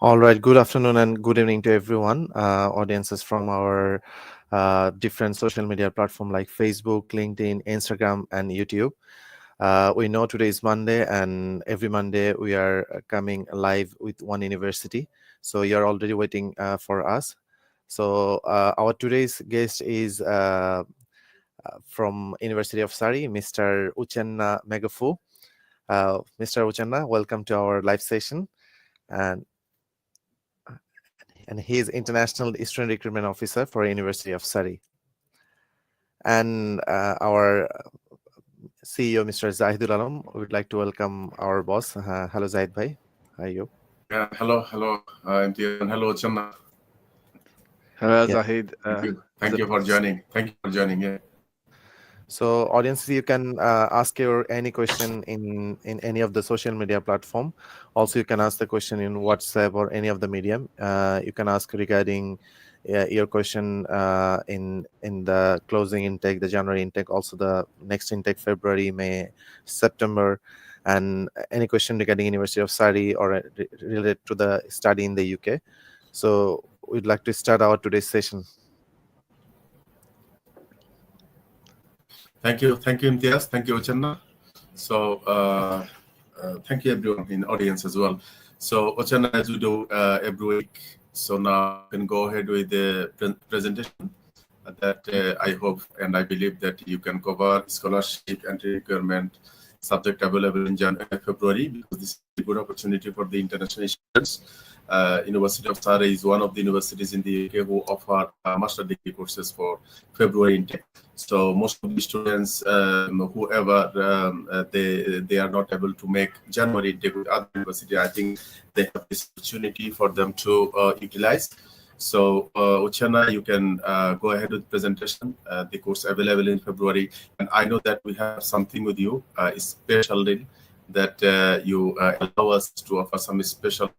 All right, good afternoon and good evening to everyone. Audiences from our different social media platform like Facebook, LinkedIn, Instagram, and YouTube. We know today is Monday, and every Monday we are coming live with one university. So you're already waiting for us. So our today's guest is from University of Surrey, Mr. 𝗦𝗽𝗪𝗃. Mr. 𝗦𝗽𝗪, welcome to our live session. And he is International Student Recruitment Officer for University of Surrey. And our CEO, Mr. Zahidul Alam, we would like to welcome our boss. Hello, Zahid bhai. How are you? Yeah, hello, MT, and hello, Channa. Hello, Yeah. Zahid. Thank you for joining. Yeah. So, audience, you can ask your any question in any of the social media platform. Also, you can ask the question in WhatsApp or any of the medium. You can ask regarding your question in the closing intake, the January intake, also the next intake, February, May, September, and any question regarding University of Surrey or related to the study in the UK. So, we'd like to start our today's session. Thank you, Imtiaz. Thank you, Channa. So, thank you everyone in the audience as well. So, Channa, as we do every week, so now you can go ahead with the presentation that I hope and I believe that you can cover scholarship and requirement subject available in January, February, because this is a good opportunity for the international students. University of Surrey is one of the universities in the UK who offer master degree courses for February intake. So most of the students, whoever they are not able to make January intake with other university, I think they have this opportunity for them to utilize. So, Uchenna, you can go ahead with the presentation. The course available in February, and I know that we have something with you, a special deal that you allow us to offer some special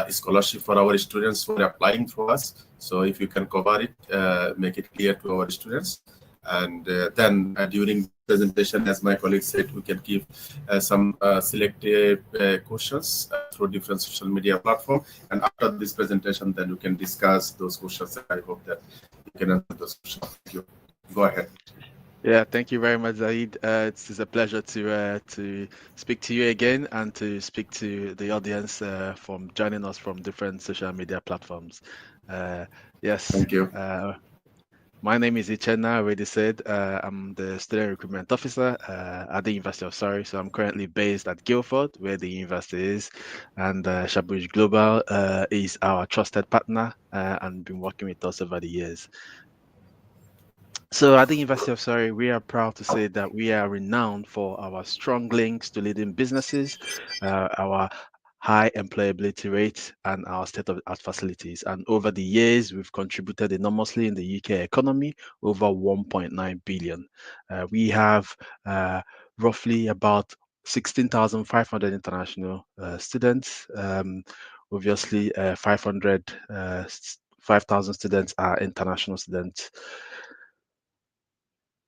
scholarship for our students who are applying for us. So, if you can cover it, make it clear to our students. And then during the presentation, as my colleague said, we can give some selected questions through different social media platform. And after this presentation, then we can discuss those questions. I hope that you can answer those questions. Thank you. Go ahead. Yeah, thank you very much, Zahid. It's a pleasure to speak to you again and to speak to the audience from joining us from different social media platforms. Yes. Thank you. My name is 𝗦𝗽𝗪𝗃, I already said. I'm the Student Recruitment Officer at the University of Surrey. So I'm currently based at Guildford, where the university is. And Shabuj Global is our trusted partner and been working with us over the years. So at the University of Surrey, we are proud to say that we are renowned for our strong links to leading businesses, our high employability rate, and our state-of-the-art facilities. And over the years, we've contributed enormously in the UK economy, over 1.9 billion. We have roughly about 16,500 international students. Obviously, 5,000 students are international students.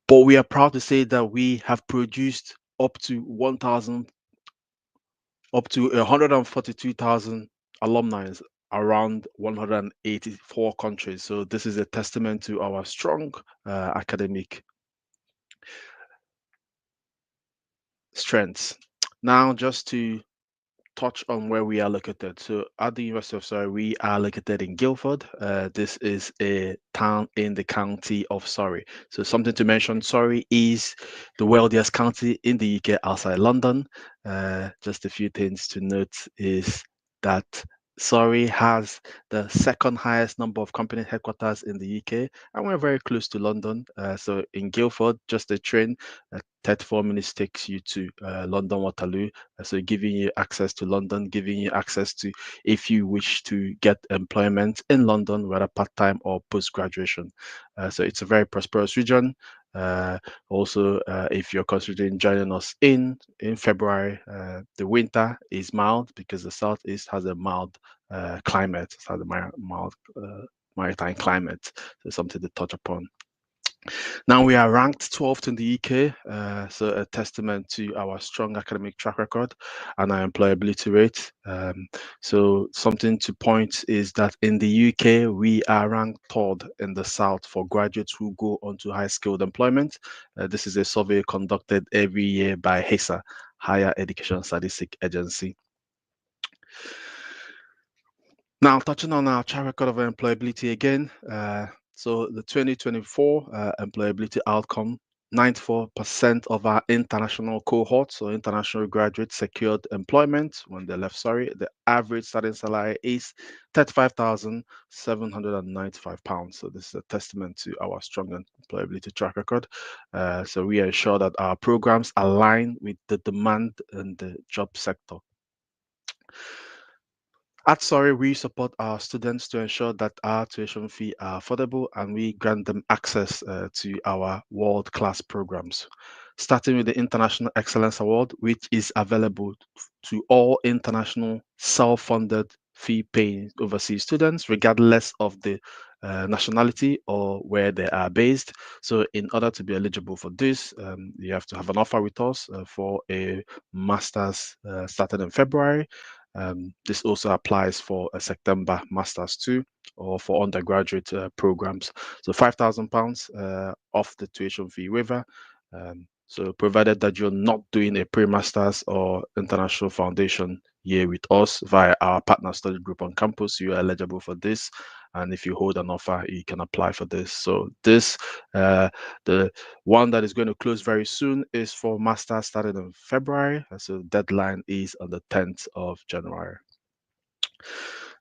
But we are proud to say that we have produced up to 142,000 alumni around 184 countries. So this is a testament to our strong academic strengths. Now, just to touch on where we are located. So at the University of Surrey, we are located in Guildford. This is a town in the county of Surrey. So something to mention, Surrey is the wealthiest county in the UK outside London. Just a few things to note is that Surrey has the second highest number of company headquarters in the UK, and we're very close to London. So in Guildford, just a train, 34 minutes takes you to London Waterloo. So giving you access to London, giving you access to if you wish to get employment in London, whether part-time or post-graduation. So it's a very prosperous region. Also, if you're considering joining us in February, the winter is mild because the southeast has a mild climate. It has a mild maritime climate. So something to touch upon. Now we are ranked 12th in the UK, so a testament to our strong academic track record and our employability rate. So something to point is that in the UK, we are ranked third in the South for graduates who go on to high-skilled employment. This is a survey conducted every year by HESA, Higher Education Statistic Agency. Now, touching on our track record of employability again, so the 2024 employability outcome, 94% of our international cohort, so international graduates, secured employment when they left Surrey. The average starting salary is £35,795. So this is a testament to our strong employability track record. So we ensure that our programs align with the demand in the job sector. At Surrey, we support our students to ensure that our tuition fee are affordable and we grant them access to our world-class programs. Starting with the International Excellence Award, which is available to all international self-funded fee-paying overseas students, regardless of the nationality or where they are based. So in order to be eligible for this, you have to have an offer with us for a master's started in February. This also applies for a September Masters too, or for undergraduate programs. So £5,000 off the tuition fee waiver. So provided that you're not doing a pre-masters or international foundation year with us via our partner study group on campus, you are eligible for this. And if you hold an offer, you can apply for this. So this, the one that is going to close very soon is for master started in February. So deadline is on the 10th of January.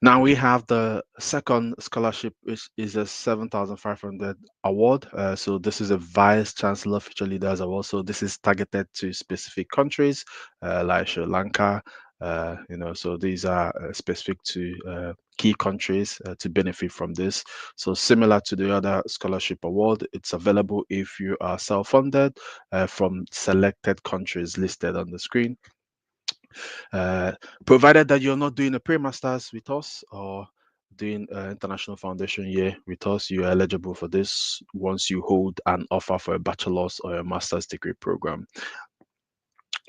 Now we have the second scholarship, which is a 7,500 award. So this is a Vice Chancellor Future Leaders Award. So this is targeted to specific countries like Sri Lanka. So these are specific to key countries to benefit from this. So similar to the other scholarship award, it's available if you are self-funded from selected countries listed on the screen. Provided that you're not doing a pre-masters with us or doing international foundation year with us, you are eligible for this once you hold an offer for a bachelor's or a master's degree program.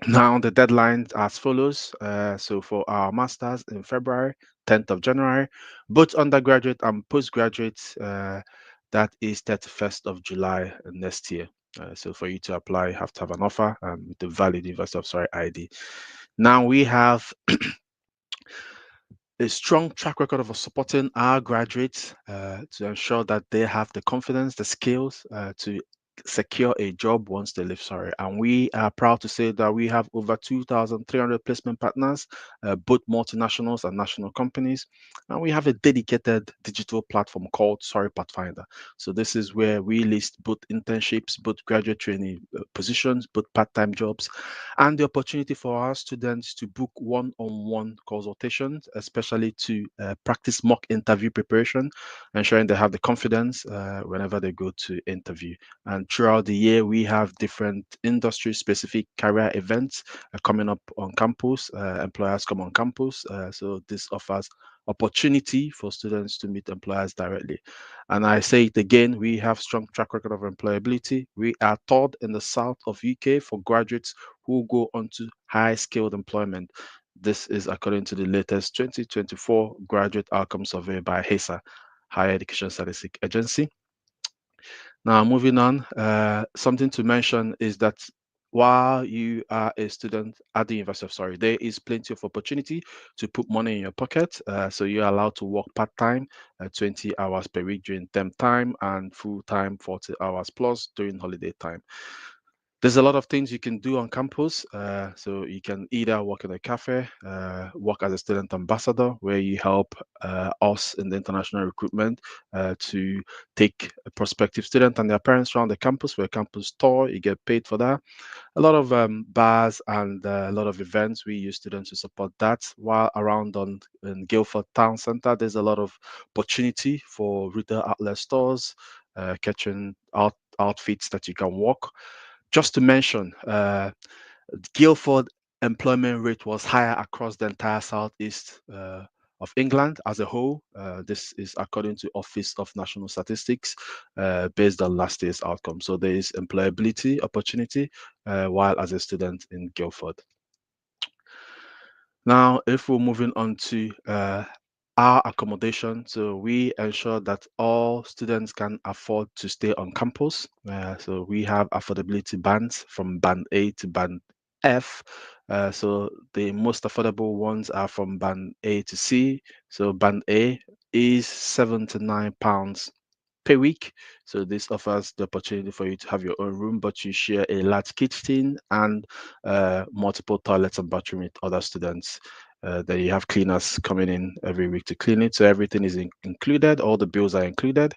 Now the deadline as follows. So for our masters in February, 10th of January, both undergraduate and postgraduate, that is 31st of July next year. So for you to apply, you have to have an offer with the valid University of Surrey ID. Now we have a strong track record of supporting our graduates to ensure that they have the confidence, the skills to secure a job once they leave Surrey. And we are proud to say that we have over 2,300 placement partners, both multinationals and national companies. And we have a dedicated digital platform called Surrey Pathfinder. So this is where we list both internships, both graduate training positions, both part-time jobs, and the opportunity for our students to book one-on-one consultations, especially to practice mock interview preparation, ensuring they have the confidence whenever they go to interview. And throughout the year, we have different industry-specific career events coming up on campus. Employers come on campus, so this offers opportunity for students to meet employers directly. And I say it again, we have strong track record of employability. We are third in the south of UK for graduates who go on to high-skilled employment. This is according to the latest 2024 graduate outcome survey by HESA, Higher Education Statistic Agency. Now, moving on, something to mention is that while you are a student at the University of Surrey, there is plenty of opportunity to put money in your pocket. So you're allowed to work part-time, 20 hours per week during term time and full-time 40 hours plus during holiday time. There's a lot of things you can do on campus. So you can either work in a cafe, work as a student ambassador, where you help us in the international recruitment to take a prospective student and their parents around the campus for a campus tour. You get paid for that. A lot of bars and a lot of events. We use students to support that. While around in Guildford Town Centre, there's a lot of opportunity for retail outlet stores, catching outfits that you can walk. Just to mention, Guildford employment rate was higher across the entire southeast of England as a whole. This is according to Office of National Statistics, based on last year's outcome. So there is employability opportunity while as a student in Guildford. Now, if we're moving on to our accommodation, so we ensure that all students can afford to stay on campus. So we have affordability bands from band A to band F. So the most affordable ones are from band A to C. So band A is £79 per week. So this offers the opportunity for you to have your own room, but you share a large kitchen and multiple toilets and bathroom with other students. Then you have cleaners coming in every week to clean it. So everything is included. All the bills are included,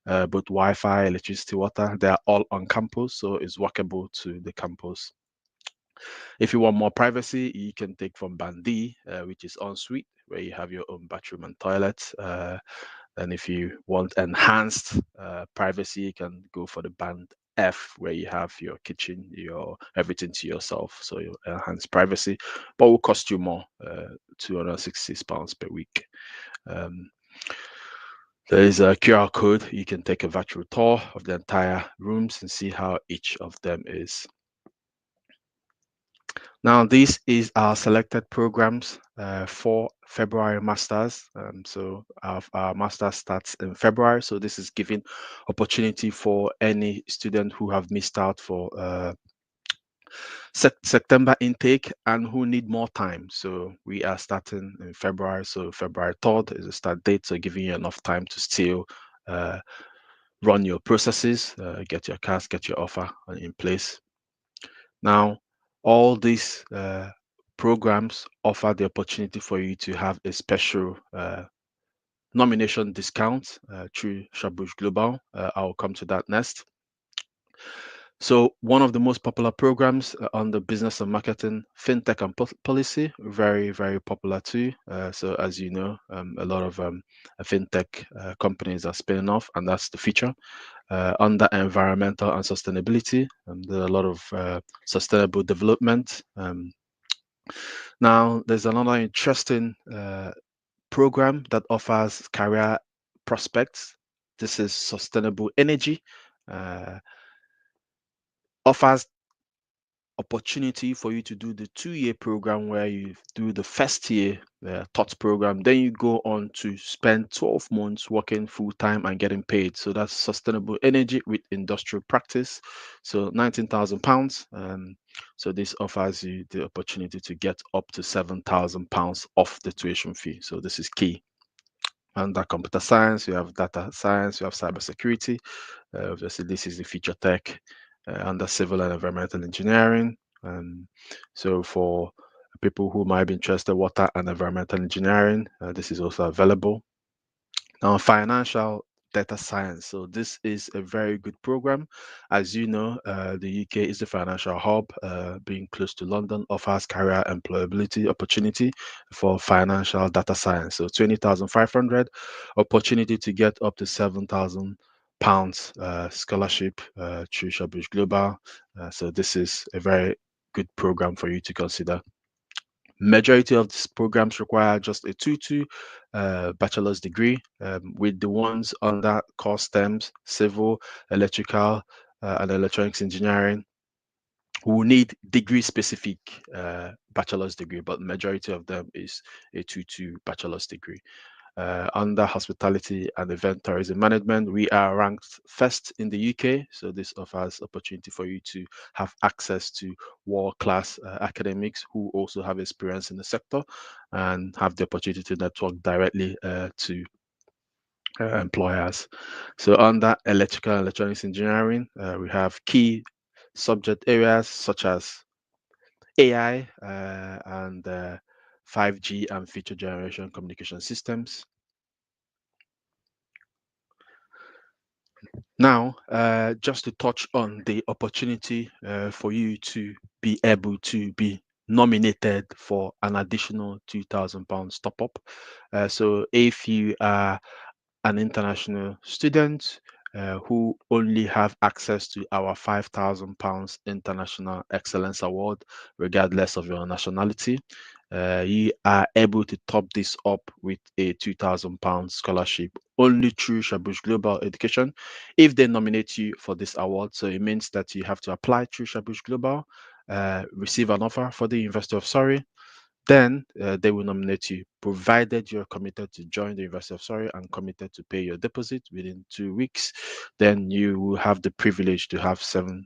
both Wi-Fi, electricity, water. They are all on campus, so it's walkable to the campus. If you want more privacy, you can take from band D, which is ensuite, where you have your own bathroom and toilet. And if you want enhanced privacy, you can go for the band F, where you have your kitchen, your everything to yourself. So you enhance privacy, but will cost you more, £266 per week. There is a QR code. You can take a virtual tour of the entire rooms and see how each of them is. Now, this is our selected programs for February Masters. So our Masters starts in February. So this is giving opportunity for any student who have missed out for September intake and who need more time. So we are starting in February. So February 3rd is the start date. So giving you enough time to still run your processes, get your CAS, get your offer in place. Now, all these programs offer the opportunity for you to have a special nomination discount through Shabuj Global. I'll come to that next. So one of the most popular programs on the business and marketing, fintech and policy, very, very popular too. So as you know, a lot of fintech companies are spinning off, and that's the feature. Under environmental and sustainability, there are a lot of sustainable development. Now, there's another interesting program that offers career prospects. This is sustainable energy. Offers opportunity for you to do the 2-year program where you do the first year TOTS program, then you go on to spend 12 months working full-time and getting paid. So that's sustainable energy with industrial practice. So £19,000. So this offers you the opportunity to get up to £7,000 off the tuition fee. So this is key. Under computer science, you have data science, you have cybersecurity. Obviously, this is the feature tech. Under civil and environmental engineering. So for people who might be interested, water and environmental engineering, this is also available. Now, financial data science. So this is a very good program. As you know, the UK is the financial hub. Being close to London offers career employability opportunity for financial data science. So 20,500 opportunity to get up to £7,000 scholarship through Shabuj Global. So this is a very good program for you to consider. Majority of these programs require just a 2-2 bachelor's degree, with the ones under core STEMs, civil, electrical, and electronics engineering, who need degree specific bachelor's degree, but majority of them is a 2-2 bachelor's degree. Under hospitality and event tourism management, we are ranked first in the UK. So this offers opportunity for you to have access to world-class academics who also have experience in the sector and have the opportunity to network directly to employers. So under electrical and electronics engineering, we have key subject areas such as AI and 5G and future generation communication systems. Now, just to touch on the opportunity for you to be able to be nominated for an additional £2,000 top up. So if you are an international student who only have access to our £5,000 International Excellence Award, regardless of your nationality, you are able to top this up with a £2,000 scholarship only through Shabuj Global Education if they nominate you for this award. So it means that you have to apply through Shabuj Global, receive an offer for the University of Surrey, then they will nominate you, provided you're committed to join the University of Surrey and committed to pay your deposit within 2 weeks. Then you will have the privilege to have £7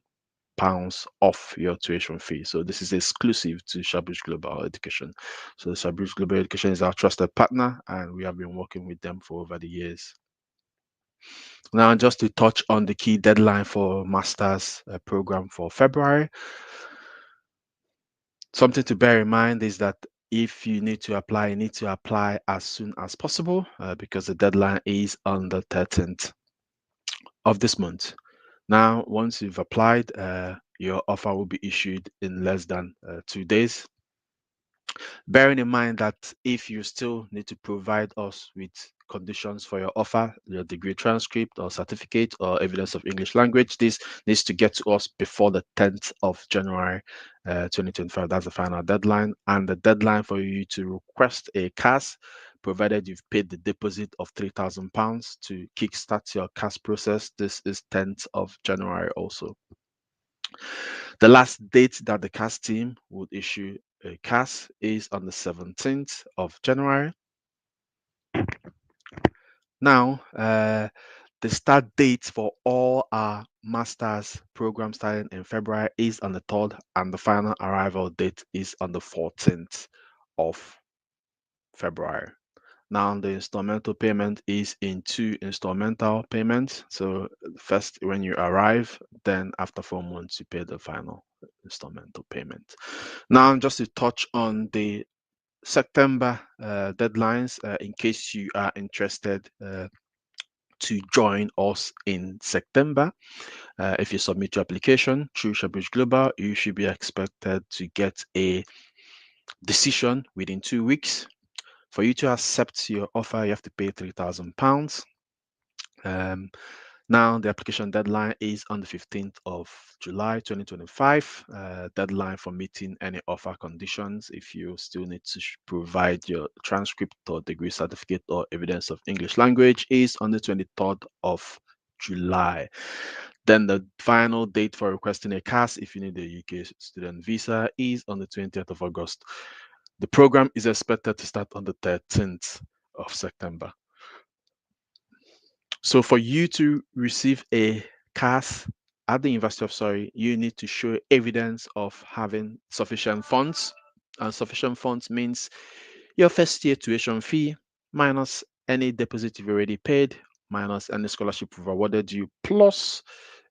off your tuition fee. So this is exclusive to Shabuj Global Education. So Shabuj Global Education is our trusted partner, and we have been working with them for over the years. Now, just to touch on the key deadline for Masters program for February, something to bear in mind is that if you need to apply, you need to apply as soon as possible because the deadline is on the 13th of this month. Now, once you've applied, your offer will be issued in less than 2 days. Bearing in mind that if you still need to provide us with conditions for your offer, your degree transcript or certificate or evidence of English language, this needs to get to us before the 10th of January 2025. That's the final deadline. And the deadline for you to request a CAS, provided you've paid the deposit of £3,000 to kickstart your CAS process, this is 10th of January also. The last date that the CAS team would issue a CAS is on the 17th of January. Now, the start date for all our master's program starting in February is on the 3rd, and the final arrival date is on the 14th of February. Now, the instrumental payment is in 2 instrumental payments. So first when you arrive, then after 4 months, you pay the final instrumental payment. Now, just to touch on the September deadlines, in case you are interested to join us in September. If you submit your application through Shabuj Global, you should be expected to get a decision within 2 weeks. For you to accept your offer, you have to pay £3,000. Now, the application deadline is on the 15th of July 2025. Deadline for meeting any offer conditions, if you still need to provide your transcript or degree certificate or evidence of English language, is on the 23rd of July. Then the final date for requesting a CAS, if you need a UK student visa, is on the 20th of August. The program is expected to start on the 13th of September. So for you to receive a CAS at the University of Surrey, you need to show evidence of having sufficient funds. And sufficient funds means your first year tuition fee minus any deposit you've already paid, minus any scholarship we've awarded you, plus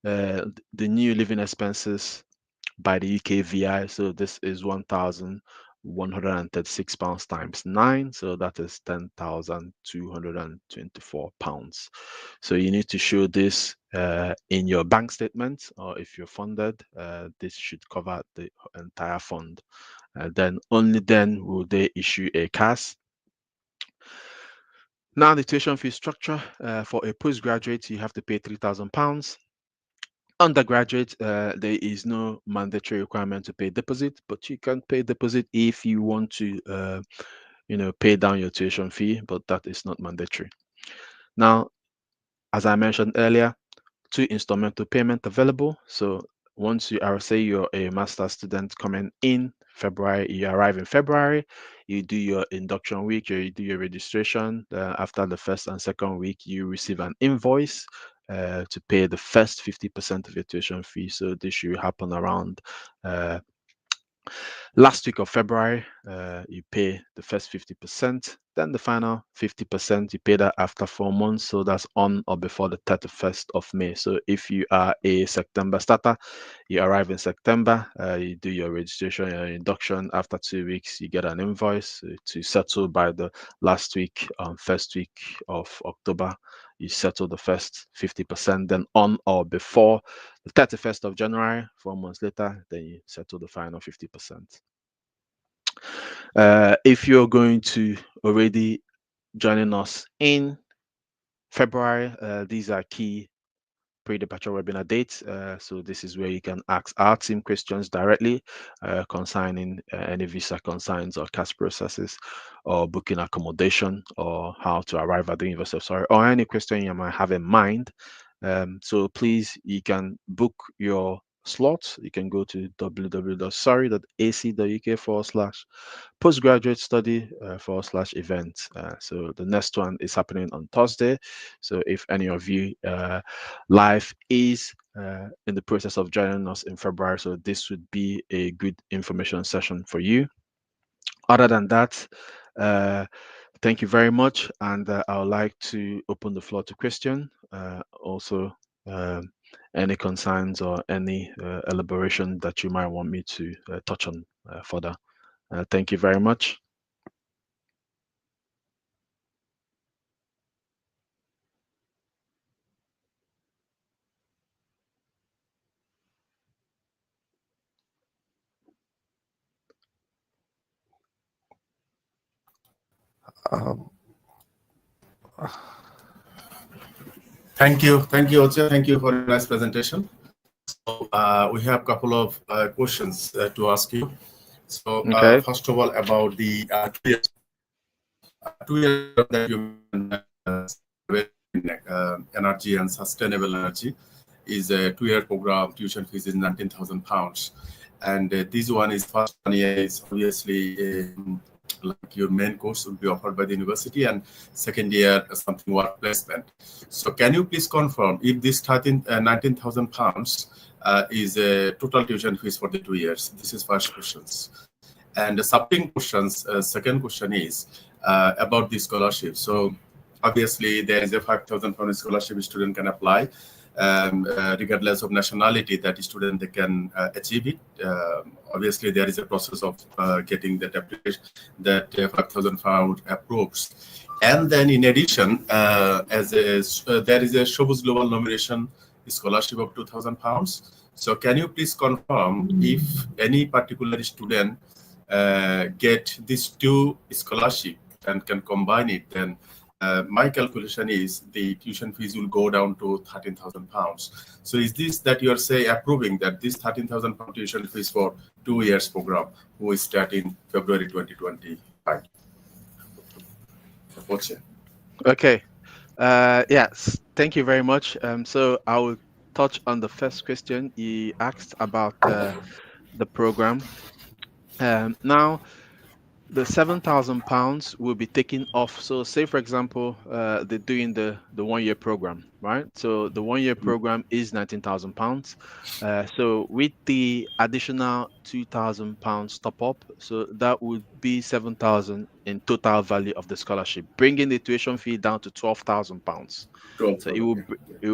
the new living expenses by the 𝐾VI. So this is £1,136 times 9, so that is £10,224. So you need to show this in your bank statement, or if you're funded, this should cover the entire fund. Then only then will they issue a CAS. Now, the tuition fee structure for a postgraduate, you have to pay £3,000. Undergraduate, there is no mandatory requirement to pay deposit, but you can pay deposit if you want to, pay down your tuition fee, but that is not mandatory. Now, as I mentioned earlier, 2 instrumental payment available. So once you are, say you're a master's student coming in February, you arrive in February, you do your induction week, or you do your registration. After the first and second week, you receive an invoice to pay the first 50% of your tuition fee. So this should happen around last week of February. You pay the first 50%, then the final 50%, you pay that after 4 months. So that's on or before the 31st of May. So if you are a September starter, you arrive in September, you do your registration, your induction. After 2 weeks, you get an invoice to settle by the last week, first week of October. You settle the first 50%, then on or before the 31st of January, 4 months later, then you settle the final 50%. If you're going to already joining us in February, these are key pre-departure webinar date. So this is where you can ask our team questions directly concerning any visa concerns or cash processes, or booking accommodation, or how to arrive at the University of Surrey, or any question you might have in mind. So please, you can book your slots. You can go to www.surrey.ac.uk/postgraduate study /events. So the next one is happening on Thursday. So if any of you live is in the process of joining us in February, so this would be a good information session for you. Other than that, thank you very much, and I would like to open the floor to question. Also, any concerns or any elaboration that you might want me to touch on further. Thank you very much. Thank you, Ocha. Thank you for a nice presentation. So we have a couple of questions to ask you. So Okay. first of all, about the 2 years that you energy and sustainable energy is a 2-year program. Tuition fees is £19,000, and this one is first 1 year is obviously like your main course will be offered by the university, and second year something work placement. So can you please confirm if this £19,000 is a total tuition fees for the 2 years? This is first questions. And the subsequent questions, second question is about the scholarship. So obviously there is a £5,000 scholarship student can apply, regardless of nationality that student they can achieve it. Obviously there is a process of getting that application, that £5,000 approved. And then in addition, there is a Shabuj Global Nomination Scholarship of £2,000. So can you please confirm if any particular student get these two scholarship and can combine it, then my calculation is the tuition fees will go down to £13,000. So is this that you are saying approving that this £13,000 tuition fees for 2 years program who is start in February 2025? Okay. Yes, thank you very much. So I will touch on the first question you asked about the program. Now, the £7,000 will be taken off. So say, for example, they're doing the 1 year program, right? So the 1 year program is £19,000. So with the additional £2,000 top up, so that would be £7,000 in total value of the scholarship, bringing the tuition fee down to £12,000. So it will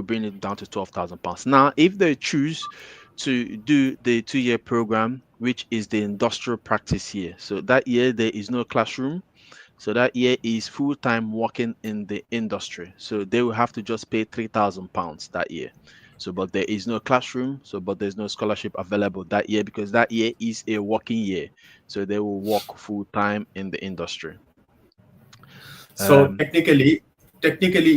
bring it down to £12,000. Now, if they choose to do the 2 year program, which is the industrial practice year, so that year there is no classroom, so that year is full-time working in the industry, so they will have to just pay £3,000 that year. So but there is no classroom, so but there's no scholarship available that year, because that year is a working year, so they will work full-time in the industry. So technically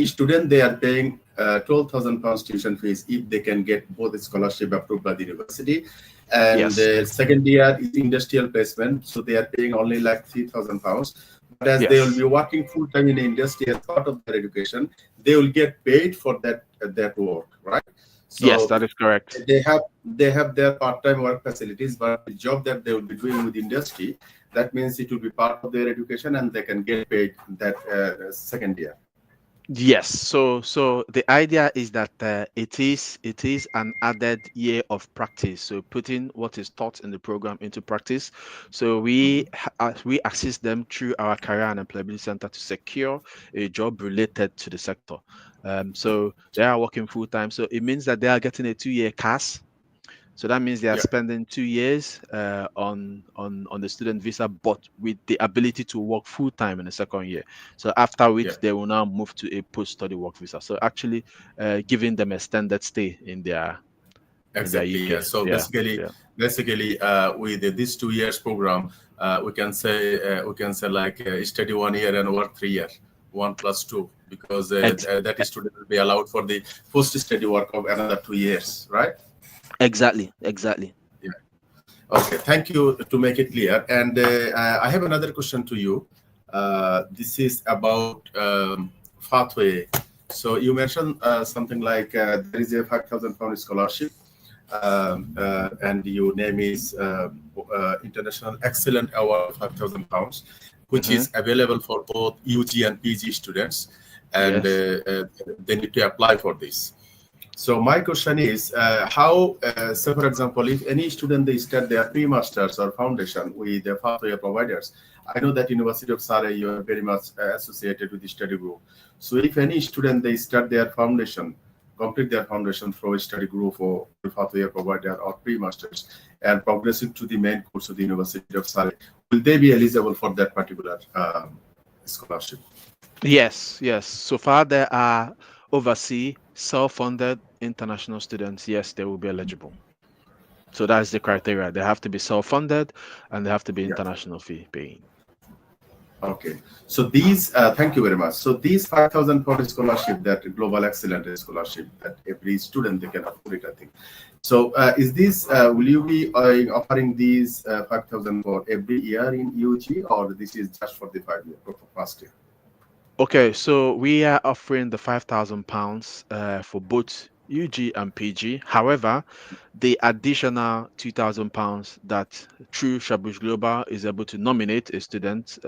student they are paying £12,000 tuition fees if they can get both the scholarship approved by the university, and Yes. the second year is industrial placement, so they are paying only like £3,000. But as Yes. they will be working full time in the industry as part of their education, they will get paid for that work, right? So yes, that is correct. They have their part-time work facilities, but the job that they will be doing with industry, that means it will be part of their education and they can get paid that second year. Yes, so the idea is that it is an added year of practice, so putting what is taught in the program into practice. So we assist them through our career and employability center to secure a job related to the sector. So they are working full time, so it means that they are getting a 2-year CAS. So that means they are spending 2 years on the student visa, but with the ability to work full time in the second year. So after which they will now move to a post-study work visa. So actually giving them extended stay in their Exactly. UK. So basically, with this 2 years program, we can say like study 1 year and work 3 years, 1 + 2. because that student will be allowed for the post-study work of another 2 years, right? Exactly. Yeah. Okay, thank you to make it clear. And I have another question to you. This is about pathway. So you mentioned something like there is a £5,000 scholarship, and your name is International Excellent Award of £5,000, which is available for both UG and PG students, and they need to apply for this. So my question is, how, so for example, if any student, they start their pre-masters or foundation with the pathway providers, I know that University of Surrey, you are very much associated with the study group. So if any student, they start their foundation, complete their foundation through a study group or pathway provider or pre-masters, and progressing to the main course of the University of Surrey, will they be eligible for that particular scholarship? Yes. So far, there are overseas self-funded international students. Yes, they will be eligible. So that's the criteria. They have to be self-funded and they have to be international fee paying. Okay. So these, thank you very much. So these £5,000 scholarship, that Global Excellent Scholarship, that every student, they can afford it, I think. So is this, will you be offering these 5,000 for every year in UG, or this is just for the 5 year, for first year? Okay, so we are offering the £5,000 for both UG and PG. However, the additional £2,000 that through Shabuj Global is able to nominate a student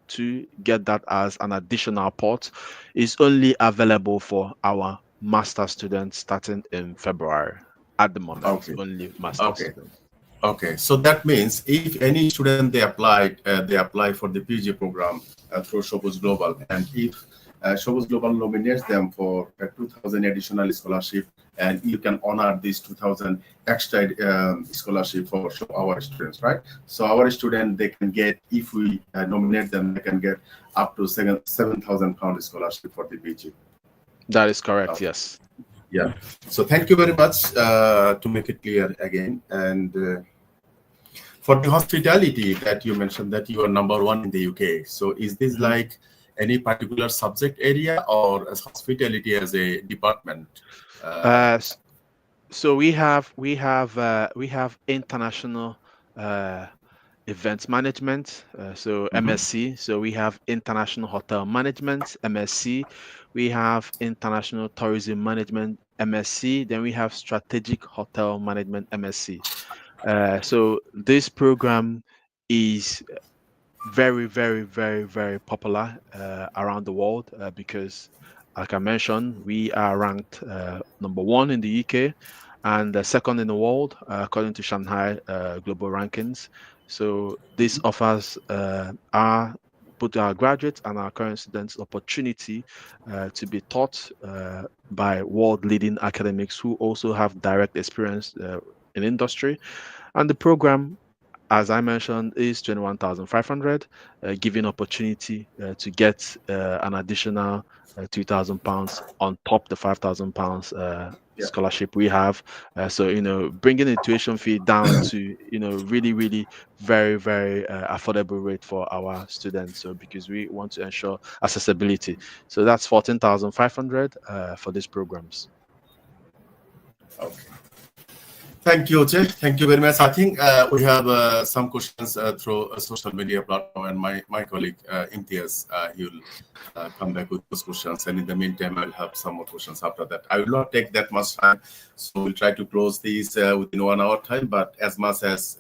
to get that as an additional pot is only available for our master students starting in February. At the moment, only master students. Okay, so that means if any student, they apply for the PG program through Shabuj Global, and if Shabuj Global nominates them for a 2,000 additional scholarship, and you can honor this 2,000 extra scholarship for our students, right? So our student, they can get, if we nominate them, they can get up to £7,000 scholarship for the PG. That is correct, yes. Yeah. So thank you very much to make it clear again. And for the hospitality that you mentioned that you are #1 in the UK. So is this like any particular subject area, or as hospitality as a department? So we have international events management, so MSc. So we have international hotel management, MSc. We have international tourism management, MSc. Then we have strategic hotel management, MSc. So this program is very, very, very, very popular around the world because, like I mentioned, we are ranked #1 in the UK and second in the world according to Shanghai global rankings. So this offers both our graduates and our current students opportunity to be taught by world-leading academics who also have direct experience in industry. And the program, as I mentioned, is 21,500, giving opportunity to get an additional £2,000 on top the £5,000 scholarship we have. So, bringing the tuition fee down to, really, really very, very affordable rate for our students. So, because we want to ensure accessibility. So that's 14,500 for these programs. Okay. Thank you, Che. Thank you very much. I think we have some questions through a social media platform, and my colleague Imtiaz, he will come back with those questions. And in the meantime, I'll have some more questions after that. I will not take that much time, so we'll try to close these within 1 hour time. But as much as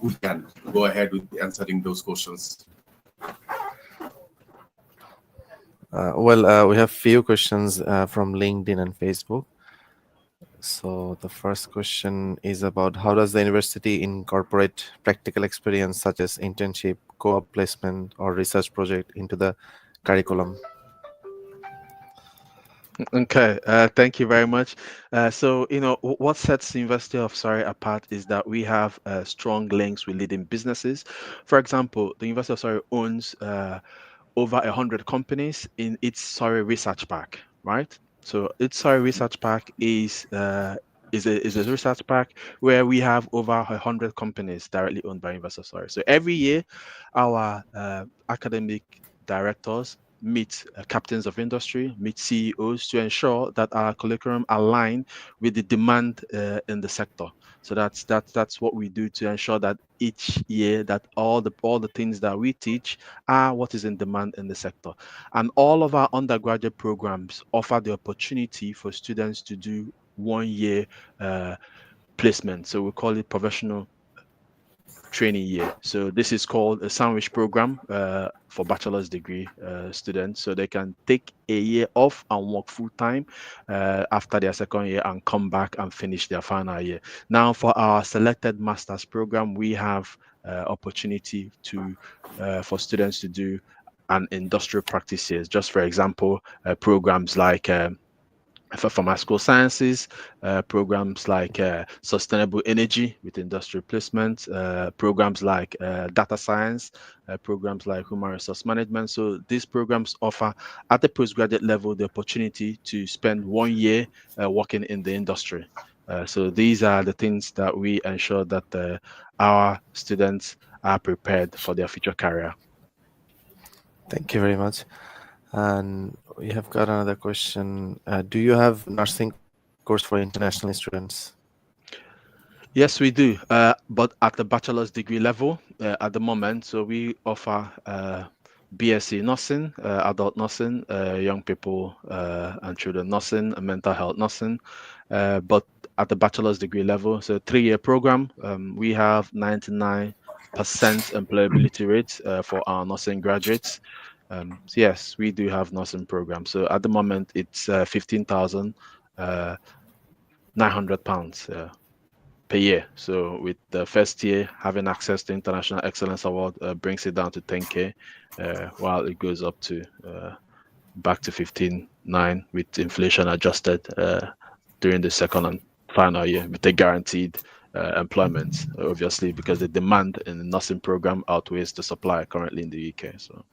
we can, go ahead with answering those questions. We have few questions from LinkedIn and Facebook. So the first question is about how does the university incorporate practical experience such as internship, co-op placement, or research project into the curriculum? Okay, thank you very much. So, what sets the University of Surrey apart is that we have strong links with leading businesses. For example, the University of Surrey owns over 100 companies in its Surrey Research Park, right? So its Surrey Research Park is a research park where we have over 100 companies directly owned by University of Surrey. So every year, our academic directors meet captains of industry, meet CEOs to ensure that our curriculum align with the demand in the sector. So that's what we do to ensure that each year that all the things that we teach are what is in demand in the sector. And all of our undergraduate programs offer the opportunity for students to do 1 year placement. So we call it professional training year. So this is called a sandwich program for bachelor's degree students. So they can take a year off and work full time after their second year and come back and finish their final year. Now for our selected master's program, we have opportunity to for students to do an industrial practice years. Just for example, programs like for pharmaceutical sciences, programs like sustainable energy with industrial placement, programs like data science, programs like human resource management. So these programs offer at the postgraduate level the opportunity to spend 1 year working in the industry. So these are the things that we ensure that our students are prepared for their future career. Thank you very much. And we have got another question. Do you have nursing course for international students? Yes, we do, but at the bachelor's degree level at the moment. So we offer BSc nursing, adult nursing, young people and children nursing, and mental health nursing. But at the bachelor's degree level, so 3-year program, we have 99% employability rate for our nursing graduates. So yes, we do have nursing programs. So at the moment, it's £15,900 per year. So with the first year having access to International Excellence Award brings it down to 10K, while it goes up to back to 15,900 with inflation adjusted during the second and final year with the guaranteed employment, obviously, because the demand in the nursing program outweighs the supply currently in the UK. So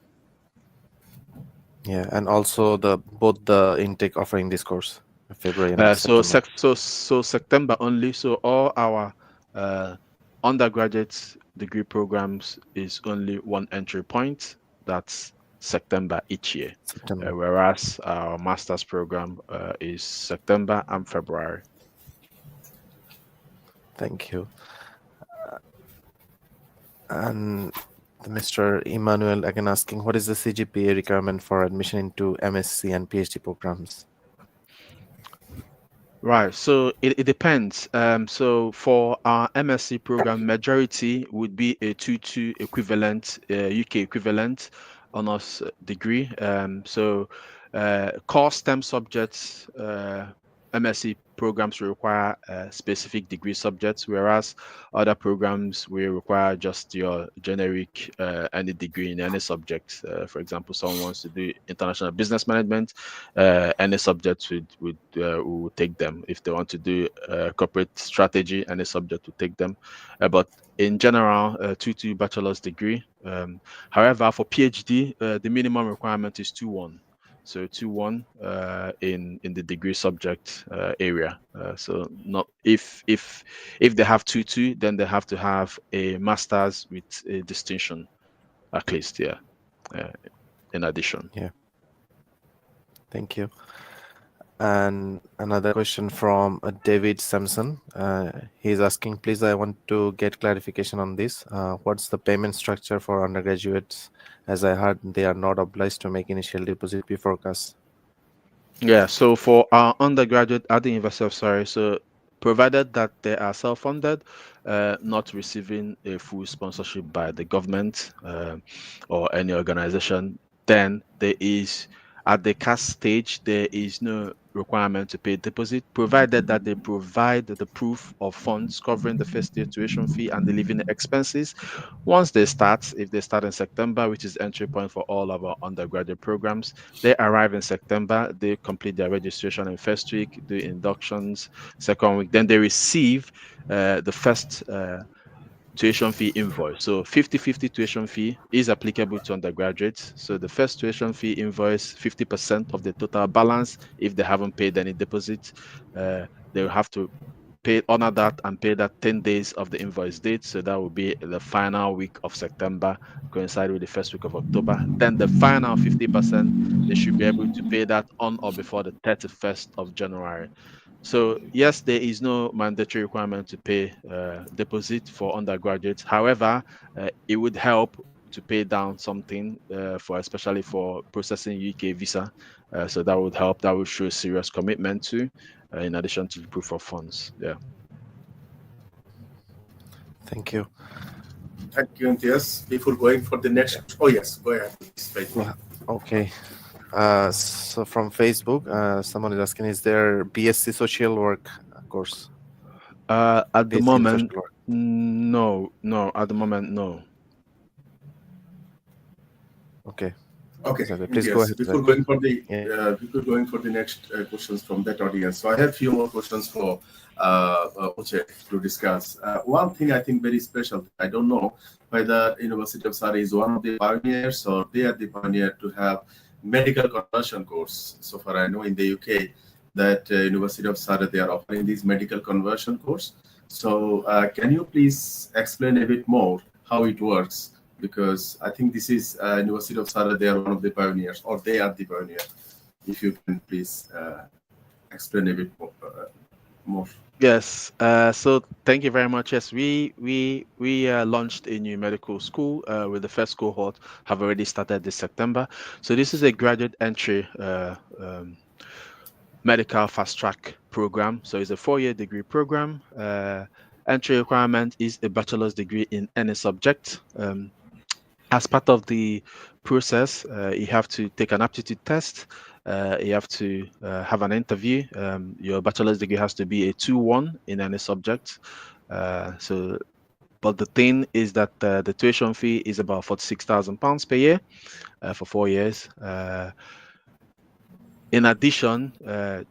yeah, and also both the intake offering this course, February and September. So September only. So all our undergraduate degree programs is only one entry point. That's September each year. September. Whereas our master's program is September and February. Thank you. And Mr. Emmanuel again asking, what is the CGPA requirement for admission into MSc and PhD programs? Right, so it depends. So for our MSc program, majority would be a 2-2 equivalent, UK equivalent honors degree. So core STEM subjects, MSc programs require specific degree subjects, whereas other programs will require just your generic any degree in any subject. For example, someone wants to do international business management, any subject would take them. If they want to do corporate strategy, any subject would take them. But in general, 2-2 bachelor's degree. However, for PhD, the minimum requirement is 2-1. So 2-1 in the degree subject area. So not if they have 2-2, then they have to have a master's with a distinction, at least. Yeah. In addition. Yeah. Thank you. And another question from David Sampson. He's asking, please, I want to get clarification on this. What's the payment structure for undergraduates? As I heard, they are not obliged to make initial deposit before class. Yeah, so for our undergraduate at the University of Surrey, so provided that they are self-funded, not receiving a full sponsorship by the government or any organization, then there is, at the CAS stage, there is no requirement to pay deposit, provided that they provide the proof of funds covering the first year tuition fee and the living expenses. Once they start, if they start in September, which is entry point for all of our undergraduate programs, they arrive in September, they complete their registration in first week, do inductions second week, then they receive the first tuition fee invoice. So 50/50 tuition fee is applicable to undergraduates. So the first tuition fee invoice, 50% of the total balance. If they haven't paid any deposit, they will have to honor that and pay that 10 days of the invoice date. So that will be the final week of September, coincide with the first week of October. Then the final 50%, they should be able to pay that on or before the 31st of January. So yes, there is no mandatory requirement to pay deposit for undergraduates. However, it would help to pay down something especially for processing UK visa. So that would help. That would show serious commitment to, in addition to the proof of funds. Yeah. Thank you. Thank you, Yes. Before going for the next, oh yes, go ahead. Please. Okay. So from Facebook, someone is asking, is there BSc social work course? At the moment, no. At the moment, no. Okay. Okay. Please go ahead. Before going for the next questions from that audience, so I have a few more questions for Uche to discuss. One thing I think very special, I don't know whether University of Surrey is one of the pioneers or they are the pioneer to have medical conversion course. So far I know in the UK that University of Surrey, they are offering these medical conversion course. So can you please explain a bit more how it works? Because I think this is University of Surrey, they are one of the pioneers, or they are the pioneer. If you can please explain a bit more. Yes. So thank you very much. Yes, we launched a new medical school with the first cohort have already started this September. So this is a graduate entry medical fast track program. So it's a 4-year degree program. Entry requirement is a bachelor's degree in any subject. As part of the process, you have to take an aptitude test. You have to have an interview. Your bachelor's degree has to be a 2-1 in any subject. But the thing is that the tuition fee is about £46,000 per year for 4 years. In addition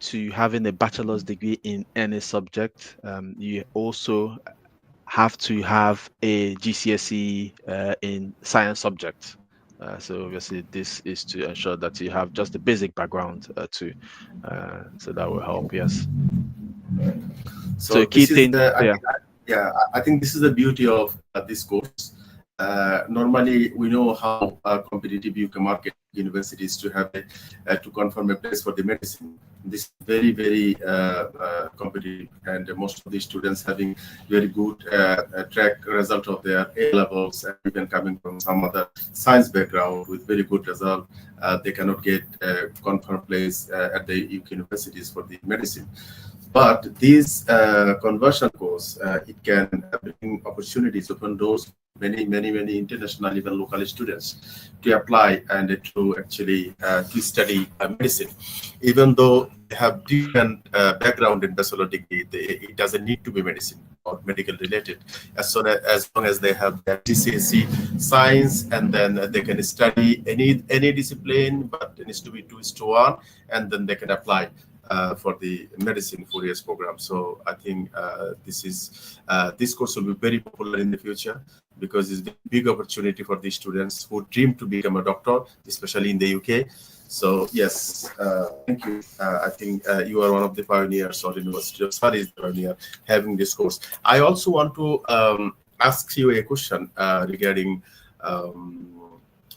to having a bachelor's degree in any subject, you also have to have a GCSE in science subject. So obviously this is to ensure that you have just the basic background too. So that will help, yes. So key thing, I think this is the beauty of this course. Normally, we know how competitive UK market universities to have to confirm a place for the medicine. This is very, very competitive, and most of the students having very good track result of their A levels, and even coming from some other science background with very good result, they cannot get a confirmed place at the UK universities for the medicine. But this conversion course, it can bring opportunities, open doors, many international, even local students to apply and to actually to study medicine. Even though they have different background in bachelor degree, it doesn't need to be medicine or medical related. As long as they have their GCSE science, and then they can study any discipline, but it needs to be 2:1, and then they can apply for the medicine 4 years program. So I think this course will be very popular in the future, because it's a big opportunity for the students who dream to become a doctor, especially in the UK. So yes, thank you. I think you are one of the pioneers, or University of Surrey is the pioneer having this course. I also want to ask you a question regarding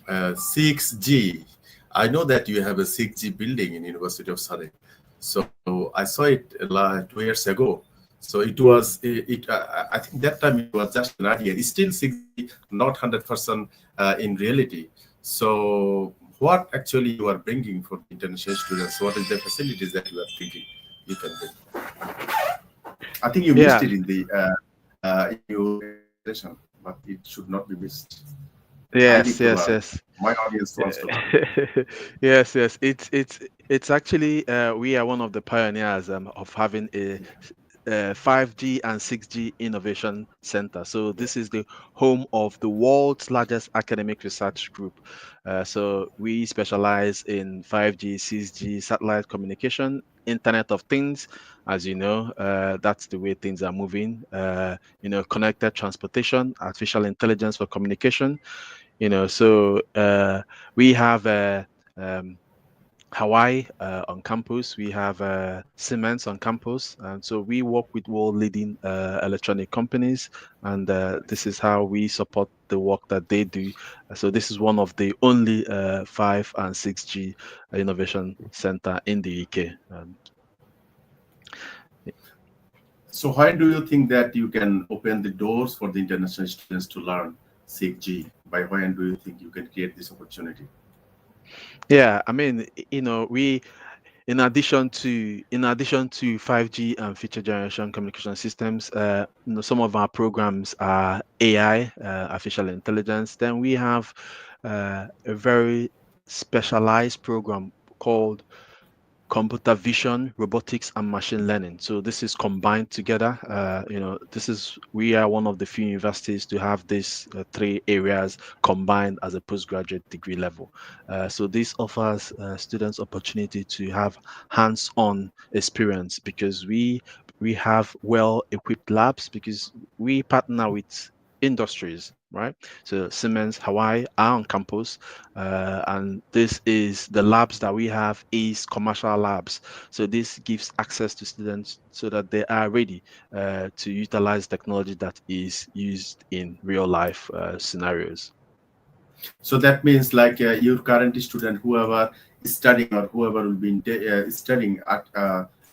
6G. I know that you have a 6G building in University of Surrey. So I saw it 2 years ago. So it was, I think that time it was just an idea. It's still 6G, not 100% in reality. So what actually you are bringing for the international students? What is the facilities that you are thinking you can bring? I think you missed it in the presentation, but it should not be missed. Yes. My audience wants to. Yes. It's actually we are one of the pioneers of having a 5G and 6G Innovation Center. So this is the home of the world's largest academic research group. So we specialize in 5G, 6G, satellite communication, Internet of Things. As you know, that's the way things are moving. Connected transportation, artificial intelligence for communication. So we have Hawaii on campus. We have Siemens on campus, and so we work with world leading electronic companies, and this is how we support the work that they do. So this is one of the only 5 and 6G innovation center in the UK. So why do you think that you can open the doors for the international students to learn 6G? By when do you think you can create this opportunity? Yeah, I mean, we in addition to 5G and future generation communication systems, some of our programs are AI, artificial intelligence. Then we have a very specialized program called computer vision, robotics, and machine learning. So this is combined together. We are one of the few universities to have these 3 areas combined as a postgraduate degree level. So this offers students opportunity to have hands-on experience, because we have well-equipped labs, because we partner with industries, right? So Siemens, Hawaii are on campus, and this is the labs that we have is commercial labs. So this gives access to students so that they are ready to utilize technology that is used in real life scenarios. So that means like your current student, whoever is studying or whoever will be studying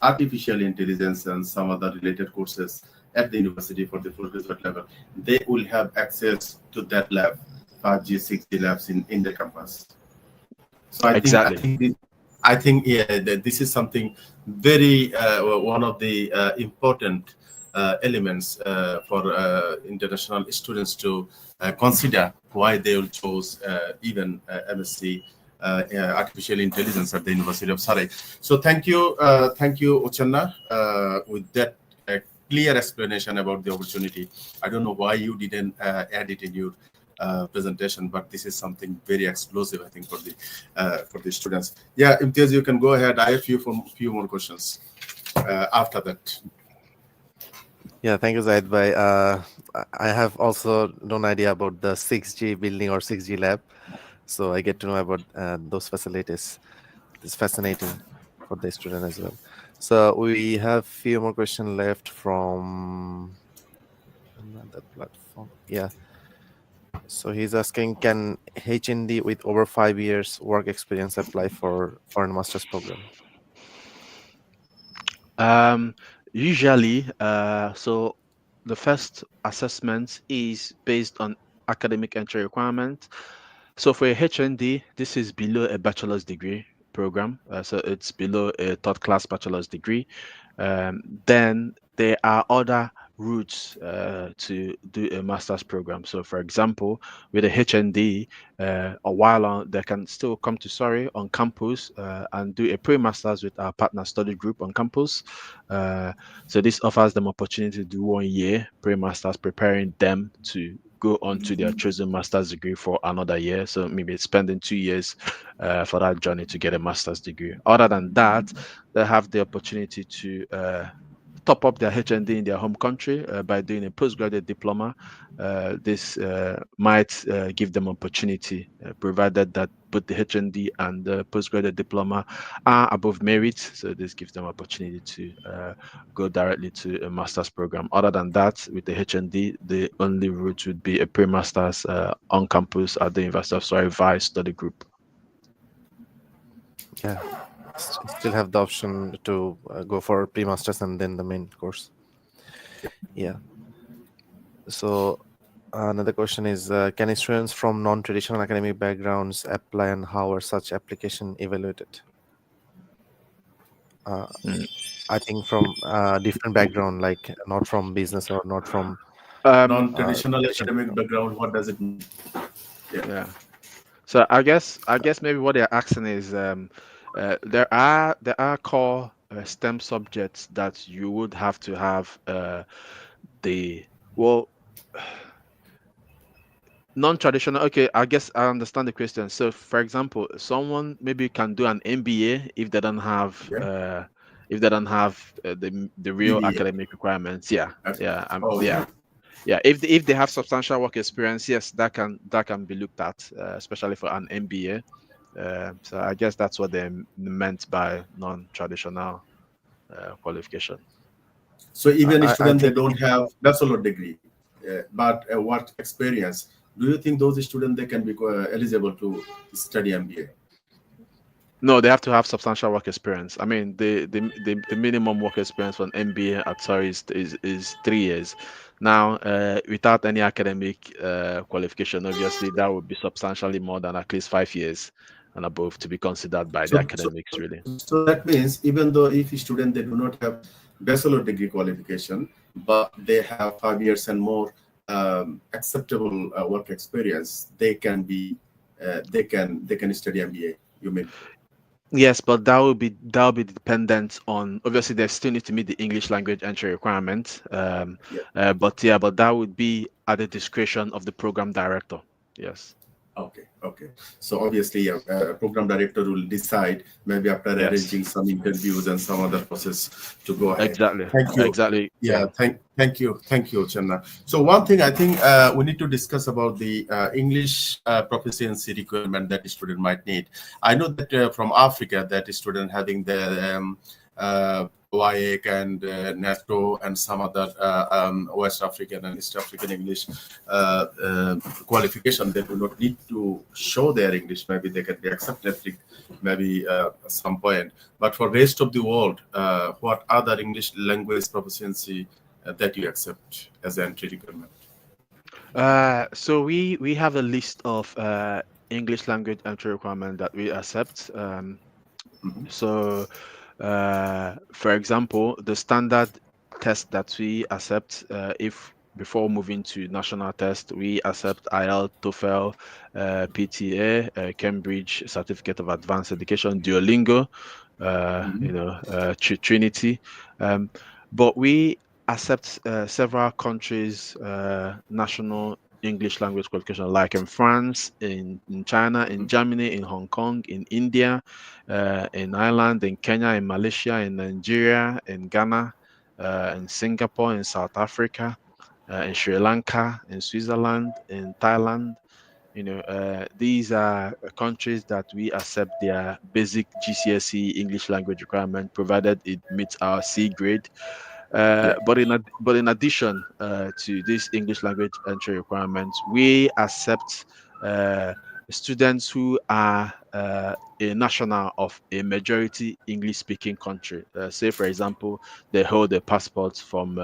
artificial intelligence and some other related courses at the university for the full graduate level, they will have access to that lab, 5G, 6G labs in the campus. So Exactly. I think yeah, this is something very one of the important elements for international students to consider why they will choose even MSc artificial intelligence at the University of Surrey. So thank you, Ochenna, with that clear explanation about the opportunity. I don't know why you didn't add it in your presentation, but this is something very explosive, I think, for the students. Yeah, Imtiaz, you can go ahead. I have few more questions after that. Yeah, thank you, Zaid bhai. I have also no idea about the 6G building or 6G lab, so I get to know about those facilities. It's fascinating for the student as well. So we have few more questions left from another platform. Yeah. So he's asking, can HND with over 5 years work experience apply for foreign master's program? Usually, so the first assessment is based on academic entry requirements. So for a HND, this is below a bachelor's degree program. So it's below a third class bachelor's degree. Then there are other routes to do a master's program. So for example, with a HND, a while on, they can still come to Surrey on campus and do a pre-master's with our partner study group on campus. So this offers them opportunity to do 1 year pre-master's, preparing them to go on to their chosen master's degree for another year. So maybe spending 2 years for that journey to get a master's degree. Other than that, they have the opportunity to top up their HND in their home country by doing a postgraduate diploma. This might give them opportunity, provided that both the HND and the postgraduate diploma are above merit. So this gives them opportunity to go directly to a master's program. Other than that, with the HND, the only route would be a pre-master's on campus at the University of Surrey via study group. Yeah, still have the option to go for pre-masters and then the main course. Yeah. So another question is, can students from non-traditional academic backgrounds apply, and how are such application evaluated? I think from different background, like not from business or not from Non-traditional academic background, what does it mean? Yeah. So I guess maybe what they're asking is there are core STEM subjects that you would have to have non-traditional. Okay, I guess I understand the question. So for example, someone maybe can do an MBA if they don't have the real BBA. academic requirements. Yeah. Oh, Yeah. Yeah, if they have substantial work experience, yes, that can be looked at, especially for an MBA. So I guess that's what they meant by non-traditional qualification. So even I students they think don't have bachelor degree, but work experience, do you think those students they can be eligible to study MBA? No, they have to have substantial work experience. I mean, the minimum work experience for an MBA at Surrey is 3 years. Now, without any academic qualification, obviously that would be substantially more than at least 5 years and above to be considered by the academics, really. So that means even though if a student they do not have bachelor degree qualification, but they have 5 years and more acceptable work experience, they can be they can study MBA. You mean? Yes, but that will be dependent on, obviously they still need to meet the English language entry requirement. But that would be at the discretion of the program director. Yes. Okay. So obviously, a program director will decide maybe after arranging some interviews and some other process to go ahead. Exactly. Thank you. Exactly. Yeah. Thank you, Chen. So one thing I think we need to discuss about the English proficiency requirement that a student might need. I know that from Africa, that a student having the WAEC and NATO and some other West African and East African English qualification, they do not need to show their English. Maybe they can be accepted maybe at some point. But for rest of the world, what other English language proficiency that you accept as an entry requirement? So we have a list of English language entry requirement that we accept. So for example, the standard test that we accept, if before moving to national test, we accept IELTS, TOEFL, PTA, Cambridge Certificate of Advanced Education, Duolingo, Trinity, but we accept several countries' national English language qualification, like in France, in China, in Germany, in Hong Kong, in India, in Ireland, in Kenya, in Malaysia, in Nigeria, in Ghana, in Singapore, in South Africa, in Sri Lanka, in Switzerland, in Thailand. These are countries that we accept their basic GCSE English language requirement, provided it meets our C grade. But in addition to this English language entry requirements, we accept students who are a national of a majority English-speaking country. Say, for example, they hold a passport from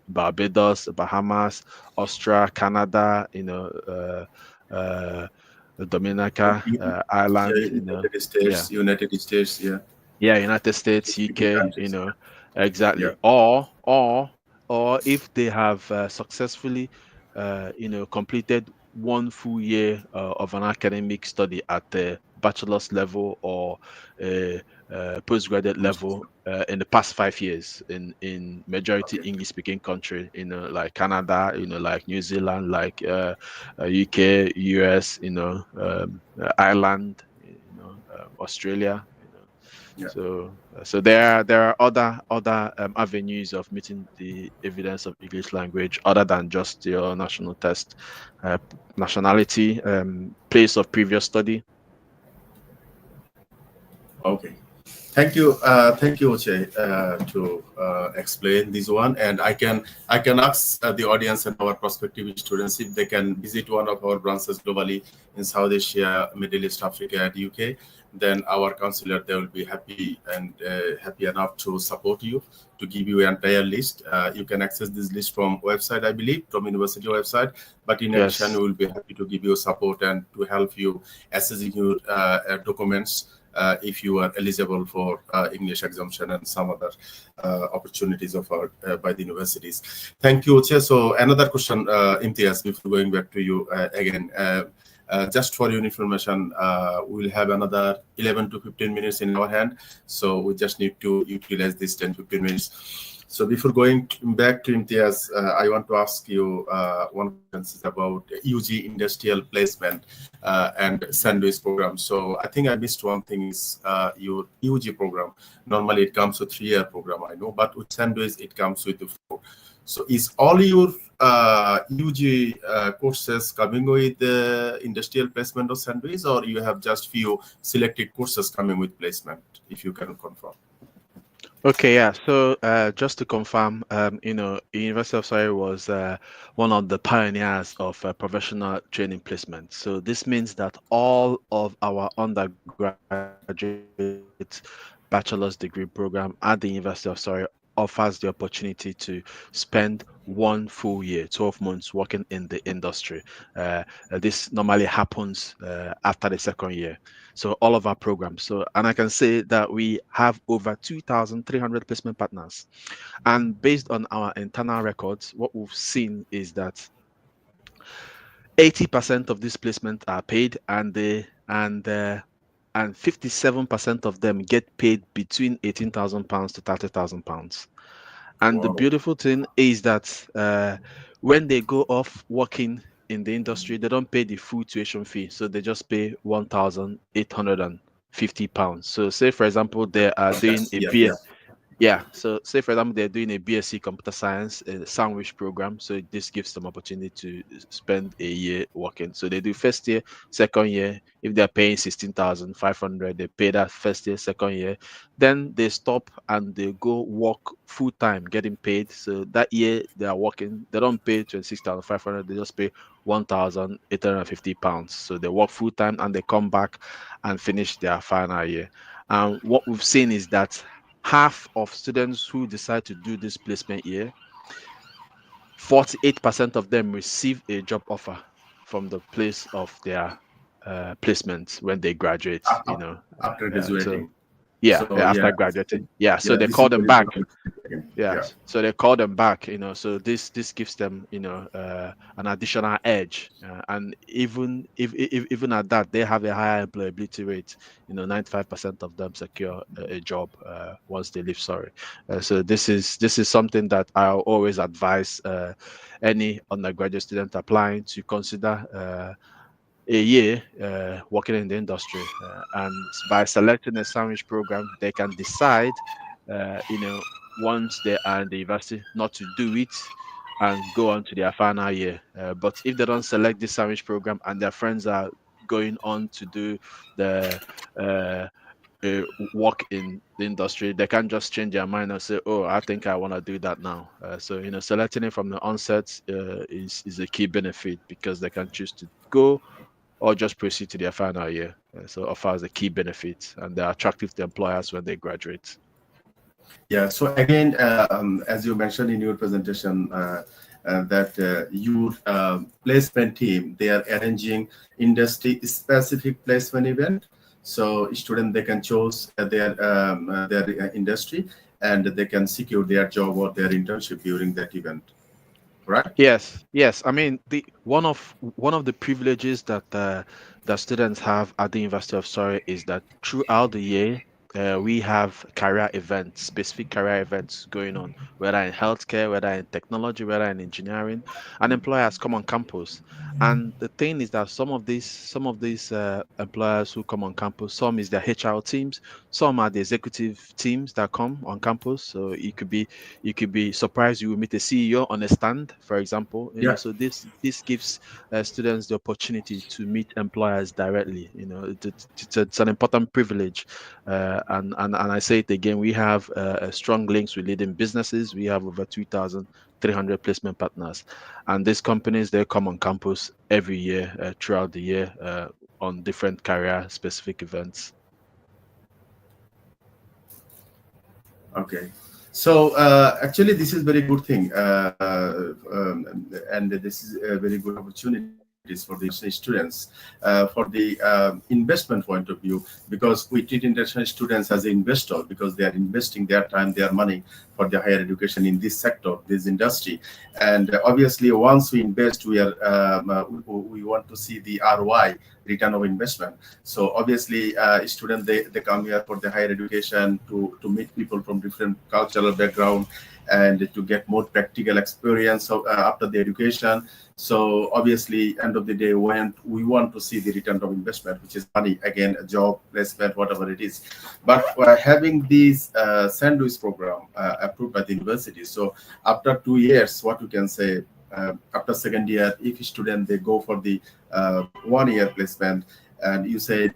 Barbados, Bahamas, Austria, Canada, Dominica, Ireland, United States, United States, UK, exactly. Yeah. Or if they have successfully, completed 1 full year of an academic study at the bachelor's level or postgraduate level in the past 5 years in majority English-speaking country, like Canada, like New Zealand, like UK, US, Ireland, Australia. So there are other avenues of meeting the evidence of English language other than just your national test, nationality, place of previous study. Okay. Thank you, ฎ to explain this one. And I can ask the audience and our prospective students if they can visit one of our branches globally in South Asia, Middle East, Africa, and UK. Then our counselor, they will be happy enough to support you, to give you an entire list. You can access this list from website, I believe, from university website. But in addition, we will be happy to give you support and to help you assessing your documents. If you are eligible for English exemption and some other opportunities offered by the universities. Thank you, ฎ. So another question, Imtiaz, before going back to you again. Just for your information, we'll have another 11 to 15 minutes in our hand. So we just need to utilize this 10-15 minutes. So before going back to Imtiaz, I want to ask you one question about UG industrial placement and Sandwich program. So I think I missed one thing is your UG program. Normally it comes with 3-year program, I know, but with Sandwich it comes with the 4. So is all your UG courses coming with the industrial placement of Sandwich, or you have just few selected courses coming with placement, if you can confirm? Okay, yeah. So just to confirm, University of Surrey was one of the pioneers of professional training placement. So this means that all of our undergraduate bachelor's degree program at the University of Surrey offers the opportunity to spend 1 full year, 12 months working in the industry. This normally happens after the second year. So all of our programs. So, and I can say that we have over 2,300 placement partners. And based on our internal records, what we've seen is that 80% of these placements are paid, and 57% of them get paid between £18,000 to £30,000. And the Wow. beautiful thing is that when they go off working in the industry, they don't pay the full tuition fee. So they just pay £1,850. So say, for example, they are doing a BA. Yeah, so say for example they're doing a BSc Computer Science, a sandwich program. So this gives them opportunity to spend a year working. So they do first year, second year. If they're paying 16,500, they pay that first year, second year. Then they stop and they go work full time, getting paid. So that year they are working, they don't pay 26,500. They just pay £1,850. So they work full time and they come back and finish their final year. And what we've seen is that half of students who decide to do this placement year, 48% of them receive a job offer from the place of their placement when they graduate. After graduating. After graduating. So they this call is them very back. good. So they call them back. So this gives them an additional edge, and even at that, they have a higher employability rate. 95% of them secure a job once they leave Surrey. So this is something that I always advise any undergraduate student applying to consider a year working in the industry, and by selecting a sandwich program, they can decide once they are in the university not to do it and go on to their final year. But if they don't select this sandwich program and their friends are going on to do the work in the industry, they can't just change their mind and say, oh, I think I want to do that now. So selecting it from the onset is a key benefit, because they can choose to go or just proceed to their final year. So offers a key benefit, and they're attractive to employers when they graduate. Yeah, so again, as you mentioned in your presentation, that your placement team, they are arranging industry specific placement event. So students, they can choose their industry, and they can secure their job or their internship during that event. Right? Yes. I mean, one of the privileges that students have at the University of Surrey is that throughout the year, we have career events, specific career events going on, whether in healthcare, whether in technology, whether in engineering, and employers come on campus. And the thing is that some of these employers who come on campus, some is their HR teams, some are the executive teams that come on campus. So you could be surprised you will meet a CEO on a stand, for example. So this gives students the opportunity to meet employers directly. It's an important privilege. And I say it again, we have strong links with leading businesses. We have over 2,300 placement partners, and these companies, they come on campus every year throughout the year on different career specific events. Okay. So actually, this is very good thing, and this is a very good opportunity for the students, for the investment point of view, because we treat international students as an investor, because they are investing their time, their money for their higher education in this sector, this industry. And obviously, once we invest, we want to see the ROI, return of investment. So obviously, students, they come here for the higher education to meet people from different cultural background, and to get more practical experience after the education. So obviously, end of the day, when we want to see the return of investment, which is money, again, a job, placement, whatever it is. But having these sandwich program approved by the university, so after 2 years, what you can say, after second year, if student they go for the 1 year placement, and you said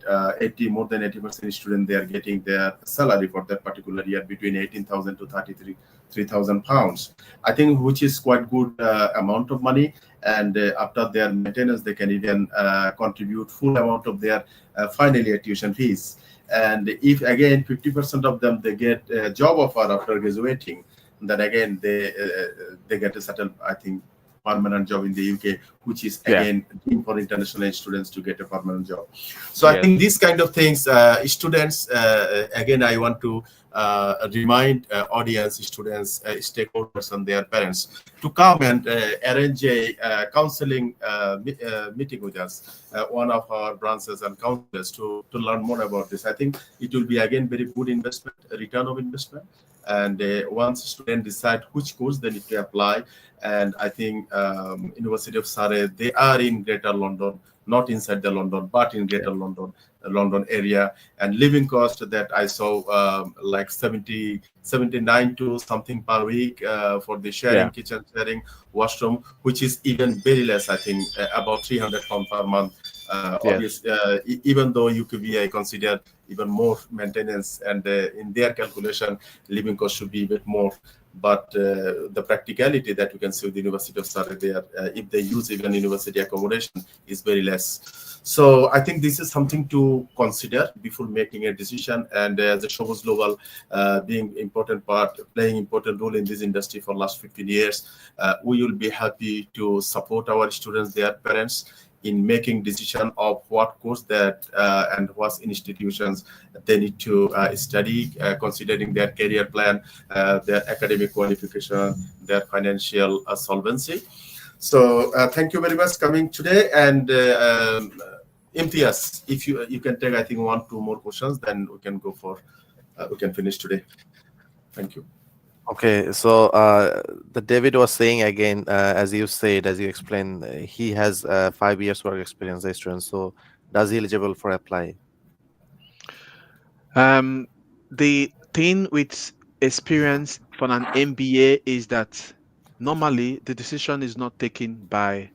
more than 80% student they are getting their salary for that particular year between 18,000 to 33,000 pounds. I think which is quite good amount of money. And after their maintenance, they can even contribute full amount of their final year tuition fees. And if again 50% of them they get a job offer after graduating, then again they get a settled, I think, permanent job in the UK, which is again for international students to get a permanent job. So I think these kind of things, students, again, I want to remind audience, students, stakeholders and their parents to come and arrange a counseling meeting with us, one of our branches and counselors to learn more about this. I think it will be again very good investment, return of investment. And once students decide which course they need to apply, and I think University of Surrey, they are in Greater London, not inside the London, but in Greater London, London area, and living cost that I saw like 79 to something per week for the sharing kitchen, sharing washroom, which is even very less. I think about 300 pounds per month. Obviously, even though UKVI consider even more maintenance, and in their calculation, living cost should be a bit more. But the practicality that you can see with the University of Surrey there, if they use even university accommodation, is very less. So I think this is something to consider before making a decision. And as a Shabuj Global being important part, playing important role in this industry for last 15 years, we will be happy to support our students, their parents, in making decision of what course that and what institutions they need to study, considering their career plan, their academic qualification, their financial solvency. So thank you very much coming today. And Imtiaz, if you can take, I think, 1-2 more questions, then we can go for we can finish today. Thank you. Okay, so the David was saying again, as you said, as you explained, he has 5 years work experience as a student. So does he eligible for apply? The thing with experience for an MBA is that normally the decision is not taken by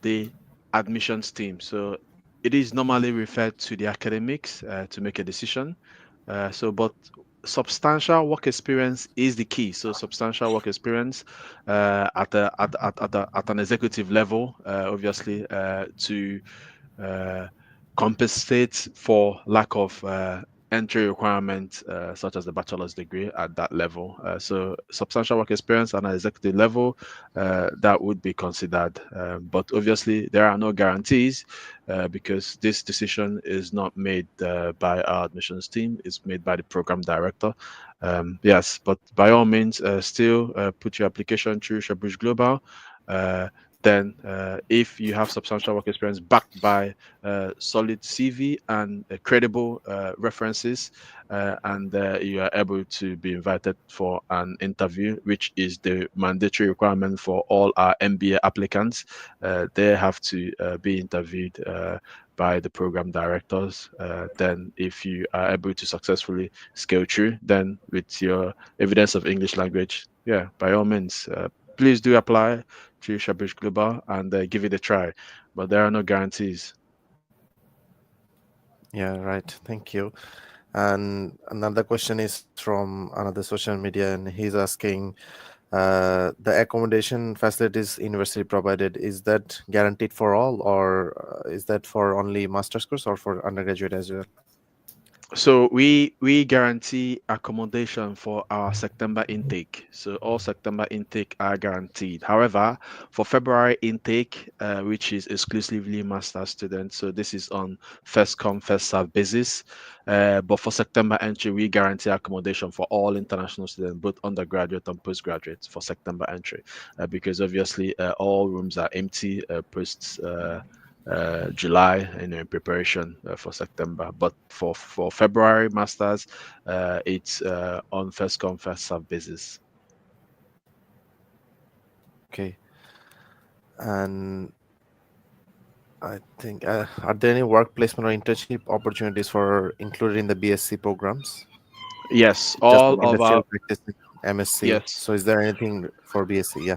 the admissions team. So it is normally referred to the academics to make a decision. But substantial work experience is the key. So substantial work experience at an executive level, obviously, to compensate for lack of entry requirements such as the bachelor's degree at that level. So substantial work experience at an executive level, that would be considered. But obviously there are no guarantees because this decision is not made by our admissions team, it's made by the program director. Yes, but by all means, still put your application through Shabuj Global. Then if you have substantial work experience backed by solid CV and credible references, and you are able to be invited for an interview, which is the mandatory requirement for all our MBA applicants, they have to be interviewed by the program directors. Then if you are able to successfully scale through, then with your evidence of English language, by all means, please do apply to Shabuj Global and give it a try, but there are no guarantees. Yeah, right. Thank you. And another question is from another social media, and he's asking, the accommodation facilities university provided, is that guaranteed for all, or is that for only master's course or for undergraduate as well? So we guarantee accommodation for our September intake. So all September intake are guaranteed. However, for February intake, which is exclusively master students, so this is on first come first serve basis. But for September entry, we guarantee accommodation for all international students, both undergraduate and postgraduate, for September entry, because obviously all rooms are empty post July, in preparation for September. But for February masters, it's on first come first serve basis. Okay. And I think, are there any work placement or internship opportunities for included in the BSc programs? Yes, Just all in the of our field practice MSc. yes. So is there anything for BSc? Yeah.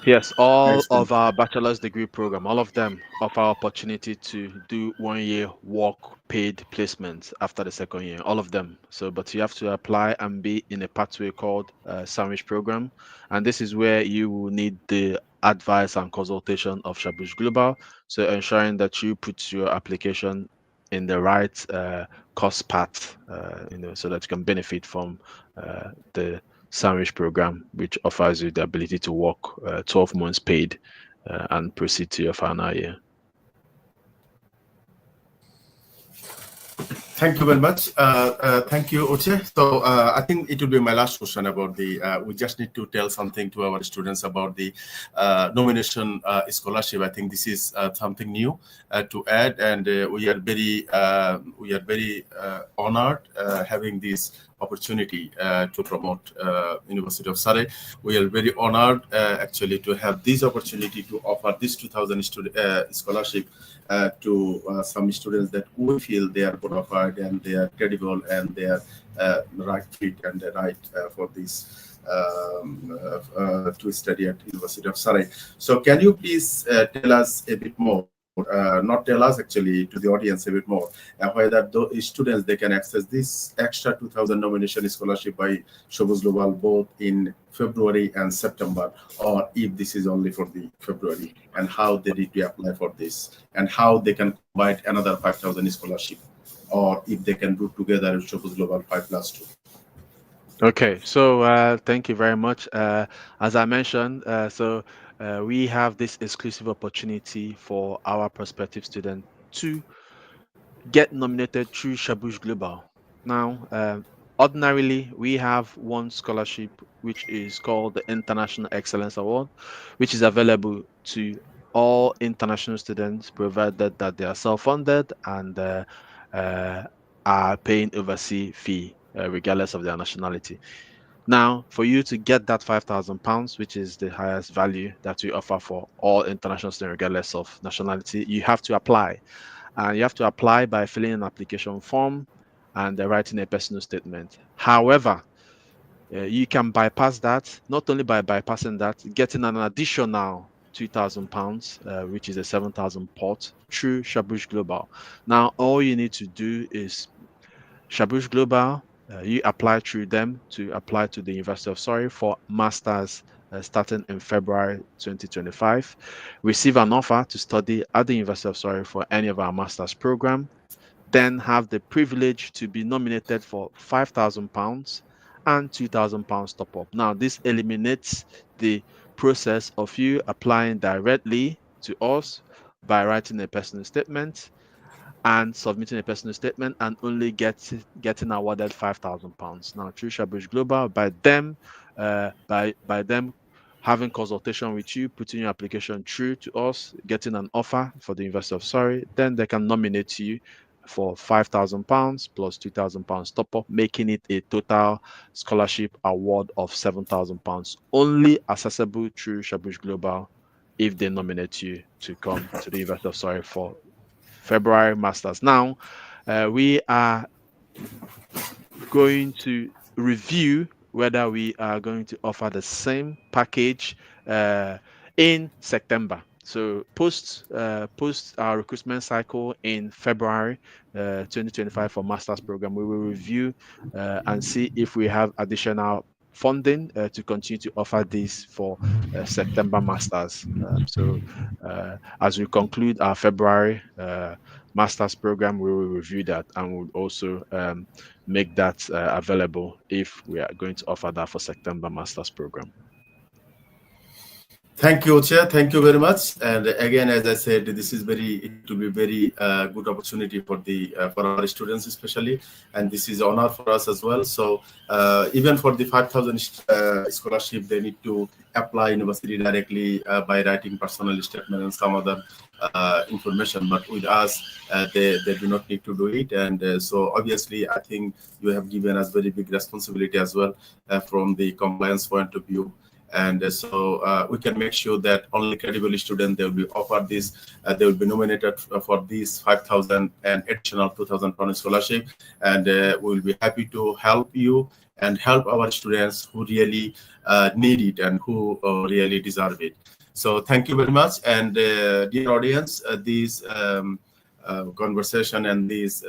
Yes, all Excellent. of our bachelor's degree program, all of them offer opportunity to do 1 year work paid placements after the second year, all of them. So, but you have to apply and be in a pathway called sandwich program. And this is where you will need the advice and consultation of Shabuj Global. So ensuring that you put your application in the right course path, so that you can benefit from the sandwich program, which offers you the ability to work 12 months paid and proceed to your final year. Thank you very much. Thank you, Uche. So I think it will be my last question about the, we just need to tell something to our students about the nomination scholarship. I think this is something new to add, and we are very honored having this opportunity to promote University of Surrey. We are very honored actually to have this opportunity to offer this 2000 scholarship to some students that we feel they are bona fide and they are credible and they are right fit and right for this to study at University of Surrey. So can you please tell us a bit more, not tell us actually, to the audience a bit more, whether those students, they can access this extra 2000 nomination scholarship by Shabuj Global both in February and September, or if this is only for the February, and how they need to apply for this, and how they can combine another 5000 scholarship, or if they can do together with Shabuj Global 5+2. Okay, so thank you very much. As I mentioned, we have this exclusive opportunity for our prospective students to get nominated through Shabuj Global. Now, ordinarily, we have one scholarship which is called the International Excellence Award, which is available to all international students, provided that they are self-funded and are paying overseas fee, regardless of their nationality. Now, for you to get that £5,000, which is the highest value that we offer for all international students, regardless of nationality, you have to apply. And you have to apply by filling an application form and writing a personal statement. However, you can bypass that, not only by bypassing that, getting an additional £2,000, which is a 7,000 pot through Shabuj Global. Now, all you need to do is Shabuj Global, you apply through them to apply to the University of Surrey for Masters starting in February 2025. Receive an offer to study at the University of Surrey for any of our Masters program, then have the privilege to be nominated for £5,000 and £2,000 top up. Now, this eliminates the process of you applying directly to us by writing a personal statement and submitting a personal statement and only getting awarded £5,000. Now, through Shabuj Global, by them having consultation with you, putting your application through to us, getting an offer for the University of Surrey, then they can nominate you for £5,000 plus £2,000 top up, making it a total scholarship award of £7,000, only accessible through Shabuj Global if they nominate you to come to the University of Surrey for February Masters. Now, we are going to review whether we are going to offer the same package in September. So post our recruitment cycle in February 2025 for Masters program, we will review and see if we have additional funding to continue to offer this for September Masters. As we conclude our February Masters program, we will review that and we'll also make that available if we are going to offer that for September Masters program. Thank you, Chair. Thank you very much. And again, as I said, this is it will be very good opportunity for for our students especially, and this is honor for us as well. So even for the 5,000 scholarship, they need to apply university directly by writing personal statement and some other information. But with us, they do not need to do it. And so obviously, I think you have given us very big responsibility as well from the compliance point of view. and so we can make sure that only credible students, they will be offered this, they will be nominated for this 5,000 and additional 2,000 pound scholarship, and we will be happy to help you and help our students who really need it and who really deserve it. So thank you very much. And dear audience, this conversation and this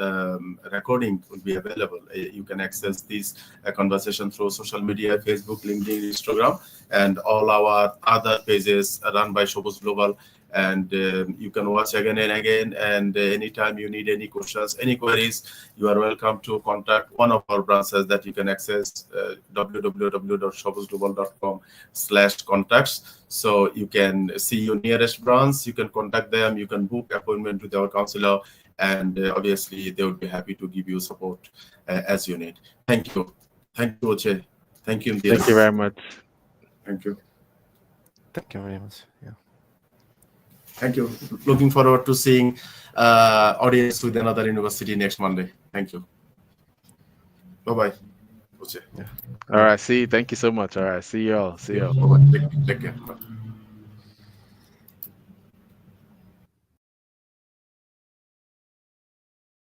recording will be available. You can access this conversation through social media, Facebook, LinkedIn, Instagram, and all our other pages run by Shabuj Global. And you can watch again and again. And anytime you need any questions, any queries, you are welcome to contact one of our branches that you can access, www.shabujglobal.com/contacts. So you can see your nearest branch, you can contact them, you can book appointment with our counselor, and obviously they would be happy to give you support as you need. Thank you. Thank you, Oche. Thank you. Thank you very much. Thank you. Thank you very much. Yeah. Thank you. Looking forward to seeing audience with another university next Monday. Thank you. Bye-bye. All right. See you. Thank you so much. All right. See you all. See you all. Bye-bye. Take care. Bye.